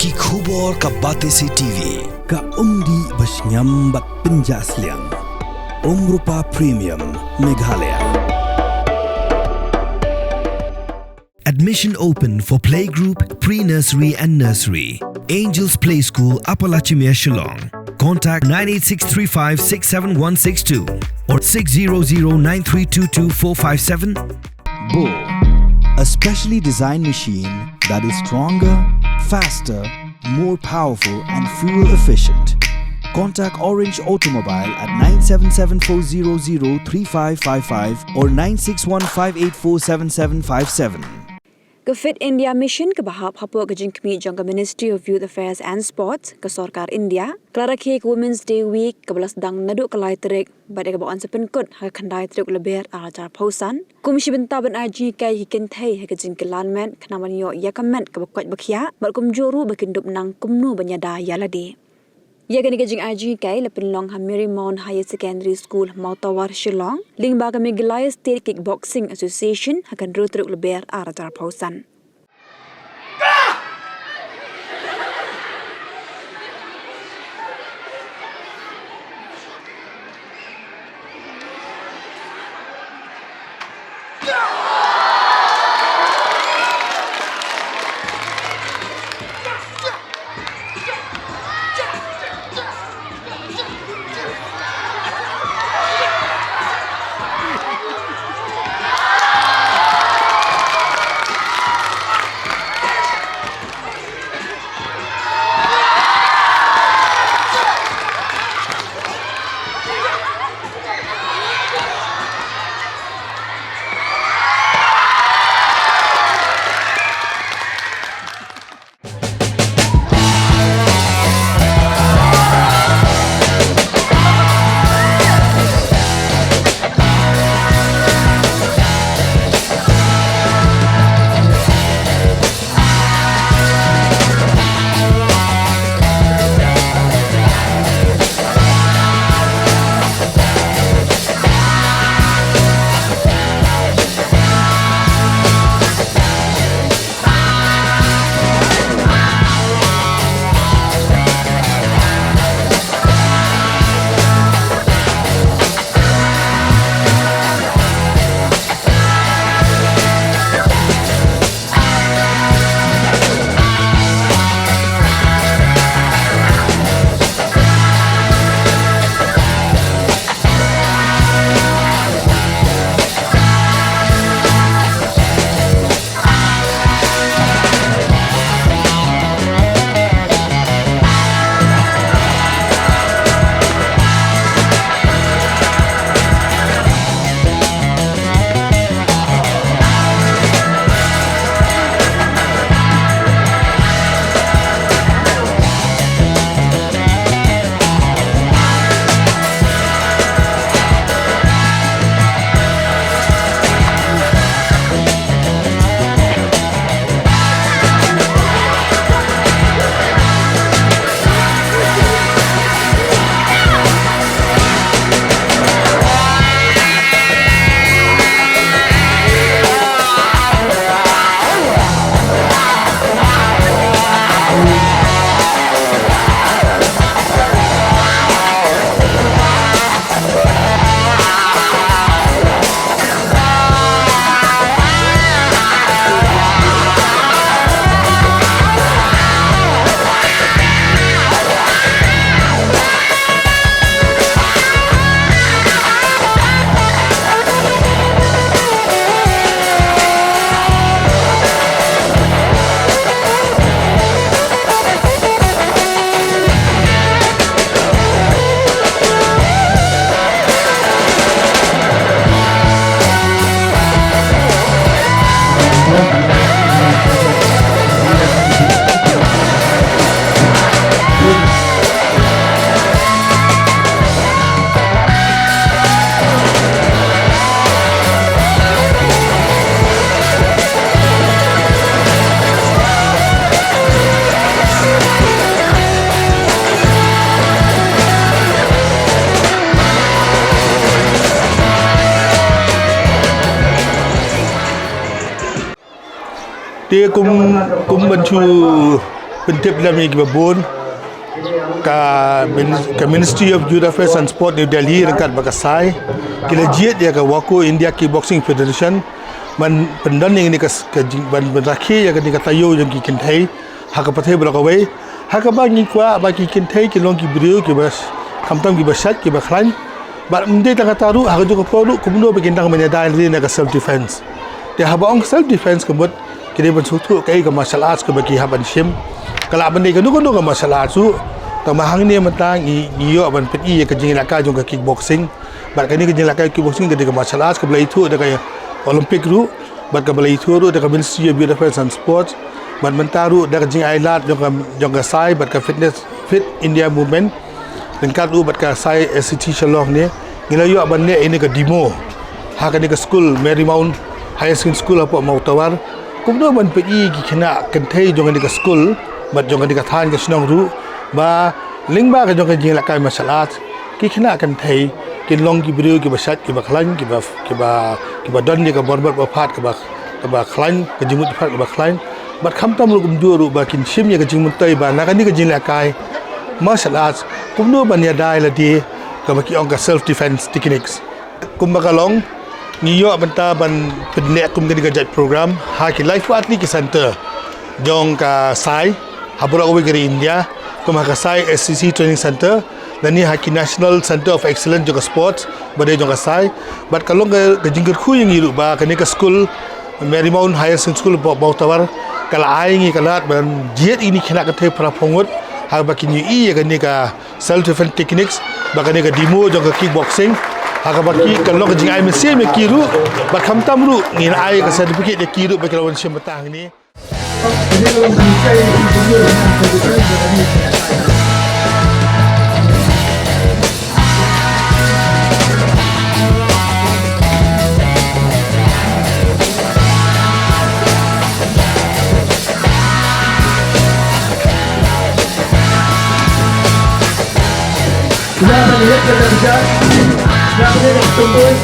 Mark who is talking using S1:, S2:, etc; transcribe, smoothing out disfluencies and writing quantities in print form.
S1: Ki khubor ka bate se TV
S2: ka umdi basnyam bat penjasliang Rupa Premium Meghalaya. Admission open for playgroup, pre-nursery and nursery. Angels Play School, Upper Lachimia, Shillong. Contact 9863567162 or 60093224457. Bull, a specially designed machine that is stronger, faster, more powerful and fuel efficient. Contact Orange Automobile at 977-400-3555 or 961-584-7757.
S3: Fit India Mission ke bahap hapo ke jingkmi jangka Ministry of Youth Affairs and Sports ke Sarkar India klara ke Women's Day Week ke belas dang nadu ke lai terik pada ke bawaan sepenkut ha khandai terik leber ajar pausan kumisi benta ben aji kai hikin thai ha ke jing Kilan men knaman yo ya kamen ke bakot bakhia bar kum joru bakindup nang kumnu banyada Ïalade. Ya kini kejing aji kai lepin long Hamiri Mount Higher Secondary School Mautawar Shillong ling baga Meghalaya State Kickboxing Association akan rutruk leber aratar pausan.
S4: Dia kum bencu pentip dalam ni kibabun ka Ministry of Youth Affairs and Sport New Delhi rengkat bakasai kila jiat dia ka Wako India Kickboxing Federation man pendanding ni ka ban rakhi ya ka ni ka tayo yang ki kenthai ha ka pathe bla ka wei ha ka ba ngi kwa ba ki kenthai ki long ki brio ki bas kamtam ki basat ki ba khlan ba mde ta ka taru ha ka jo ka poru kumno be kindang menya dai ni na ka self defense dia ha ba ong self defense ka mot kini ban sutu kai ka martial arts ka ba ki ha ban shim kala ban ni ka nu ka martial arts su tamahang ni matang iyo ban peti ka jing laka jong ka kickboxing bat kani ka jing laka kickboxing ka de ka martial arts ka blai thu de ka olympic ru bat ka blai thu ru de ka Ministry of Youth Affairs and Sports bat mentaru de ka jing Ïalade jong ka sai bat ka fit India movement dan ka ru bat ka sai SCT Shalong ni ngila yo ban ne ini ka demo ha ka ni ka school Marymount High School apa mau tawar kumno ban peti ki khina kan thai jong ni ka school bat jong ni ka than ka snong ru ba ling ba ka jong ka jing la kai martial arts ki khina kan thai kin long ki brio ki basat ki ba khlan ki ba don ni ka borbat ba phat ka ba khlan ka jimut phat ka ba khlan bat kham tam ru kum du ru ba kin shim ya ka jing mut tai ba na ka ni ka jing la kai martial arts kum no ban ya dai la di ka ba ki ong ka self defense techniques kum ba ka long ni yo banta ban pedne kum ka jat program ha ki life athlete ki center jong ka sai habura ko ke India Kumakasai SCC Training Center dan ni haki National Center of Excellence juga sports badai juga sai but kalau ke jingkir khu yang iru ba kani ke school Marymount High School bau tawar kala ai ngi kala ban jiet ini kena ke te pra pongot ha ba kini i kani ka self defense techniques ba kani ka demo juga kickboxing ha ka ba ki kalau ke jing ai mesti me kiru ba kham tam ru ngin ai ka certificate de kiru ba kelawan sim batang ni. Ini kalau bisa ini video dengan certificate berani sudah melihat kerja sudah melihat tumbus